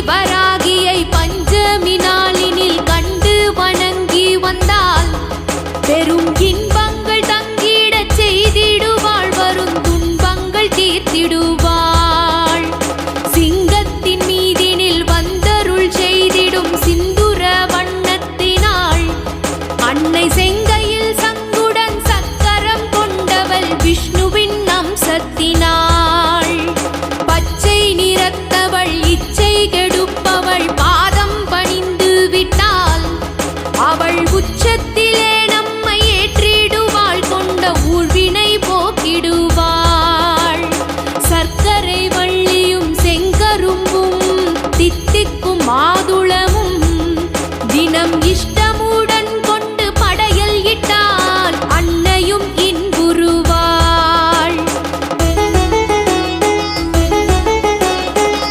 வராகியை பஞ்சமி நாளினில் கண்டு வணங்கி வந்தால் பெரும் இன்பங்கள் தங்கிடச் செய்திடுவாள், வரும் துன்பங்கள் தீர்த்திடுவாள். சிங்கத்தின் மீதினில் வந்தருள் செய்திடும் சிந்துர வண்ணத்தினாள், அன்னை செங்கையில் சங்குடன் சக்கரம் கொண்டவள் விஷ்ணுவின் அம்சத்தினாள். பச்சை நிறத்தவள் இச்சை